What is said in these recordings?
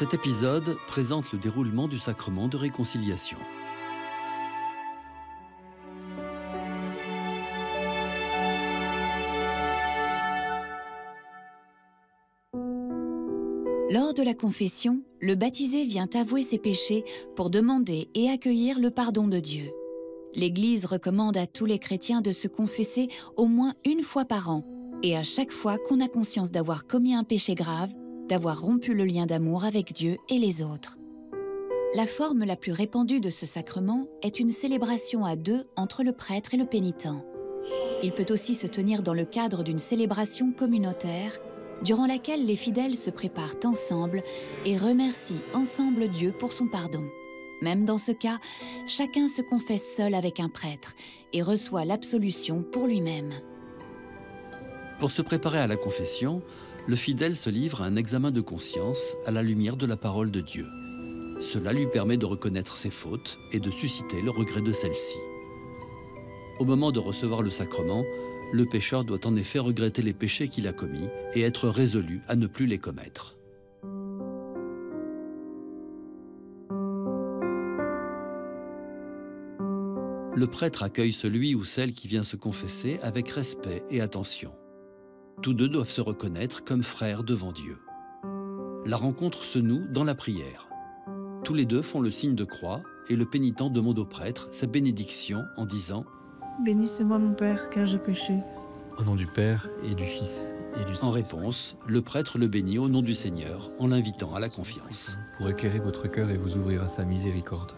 Cet épisode présente le déroulement du sacrement de réconciliation. Lors de la confession, le baptisé vient avouer ses péchés pour demander et accueillir le pardon de Dieu. L'Église recommande à tous les chrétiens de se confesser au moins une fois par an, et à chaque fois qu'on a conscience d'avoir commis un péché grave, d'avoir rompu le lien d'amour avec Dieu et les autres. La forme la plus répandue de ce sacrement est une célébration à deux entre le prêtre et le pénitent. Il peut aussi se tenir dans le cadre d'une célébration communautaire, durant laquelle les fidèles se préparent ensemble et remercient ensemble Dieu pour son pardon. Même dans ce cas, chacun se confesse seul avec un prêtre et reçoit l'absolution pour lui-même. Pour se préparer à la confession, le fidèle se livre à un examen de conscience à la lumière de la parole de Dieu. Cela lui permet de reconnaître ses fautes et de susciter le regret de celles-ci. Au moment de recevoir le sacrement, le pécheur doit en effet regretter les péchés qu'il a commis et être résolu à ne plus les commettre. Le prêtre accueille celui ou celle qui vient se confesser avec respect et attention. Tous deux doivent se reconnaître comme frères devant Dieu. La rencontre se noue dans la prière. Tous les deux font le signe de croix et le pénitent demande au prêtre sa bénédiction en disant « Bénissez-moi mon Père, car j'ai péché. » Au nom du Père et du Fils et du Saint-Esprit. En réponse, le prêtre le bénit au nom du Seigneur en l'invitant à la confiance. Pour éclairer votre cœur et vous ouvrir à sa miséricorde.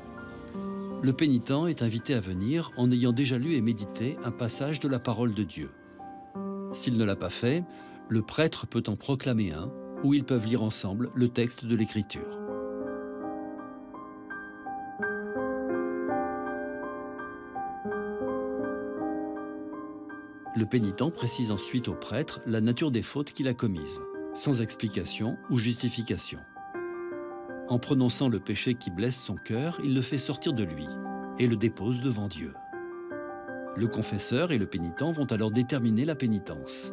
Le pénitent est invité à venir en ayant déjà lu et médité un passage de la parole de Dieu. S'il ne l'a pas fait, le prêtre peut en proclamer un, ou ils peuvent lire ensemble le texte de l'Écriture. Le pénitent précise ensuite au prêtre la nature des fautes qu'il a commises, sans explication ou justification. En prononçant le péché qui blesse son cœur, il le fait sortir de lui et le dépose devant Dieu. Le confesseur et le pénitent vont alors déterminer la pénitence,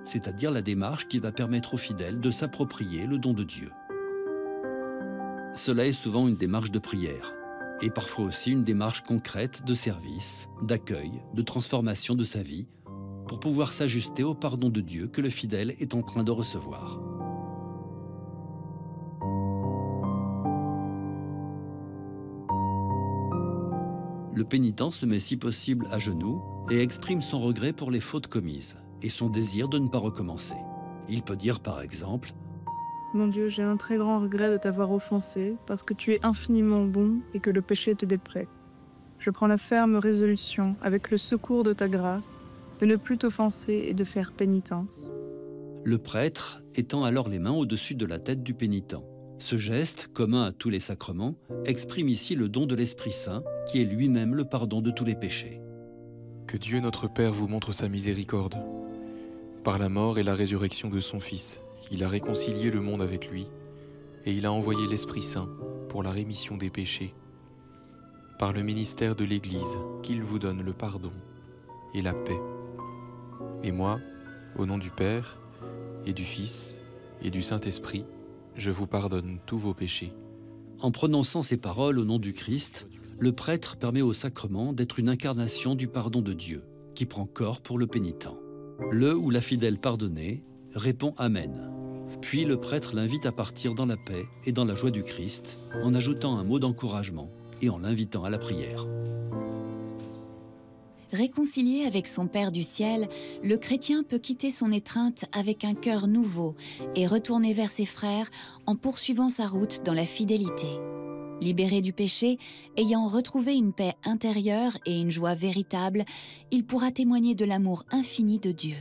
c'est-à-dire la démarche qui va permettre aux fidèles de s'approprier le don de Dieu. Cela est souvent une démarche de prière, et parfois aussi une démarche concrète de service, d'accueil, de transformation de sa vie, pour pouvoir s'ajuster au pardon de Dieu que le fidèle est en train de recevoir. Le pénitent se met si possible à genoux et exprime son regret pour les fautes commises et son désir de ne pas recommencer. Il peut dire par exemple « Mon Dieu, j'ai un très grand regret de t'avoir offensé, parce que tu es infiniment bon et que le péché te déplaît. Je prends la ferme résolution, avec le secours de ta grâce, de ne plus t'offenser et de faire pénitence. » Le prêtre étend alors les mains au-dessus de la tête du pénitent. Ce geste, commun à tous les sacrements, exprime ici le don de l'Esprit Saint, qui est lui-même le pardon de tous les péchés. Que Dieu notre Père vous montre sa miséricorde. Par la mort et la résurrection de son Fils, il a réconcilié le monde avec lui, et il a envoyé l'Esprit Saint pour la rémission des péchés. Par le ministère de l'Église, qu'il vous donne le pardon et la paix. Et moi, au nom du Père, et du Fils, et du Saint-Esprit, je vous pardonne tous vos péchés. En prononçant ces paroles au nom du Christ, le prêtre permet au sacrement d'être une incarnation du pardon de Dieu, qui prend corps pour le pénitent. Le ou la fidèle pardonnée répond « Amen ». Puis le prêtre l'invite à partir dans la paix et dans la joie du Christ, en ajoutant un mot d'encouragement et en l'invitant à la prière. Réconcilié avec son Père du ciel, le chrétien peut quitter son étreinte avec un cœur nouveau et retourner vers ses frères en poursuivant sa route dans la fidélité. Libéré du péché, ayant retrouvé une paix intérieure et une joie véritable, il pourra témoigner de l'amour infini de Dieu.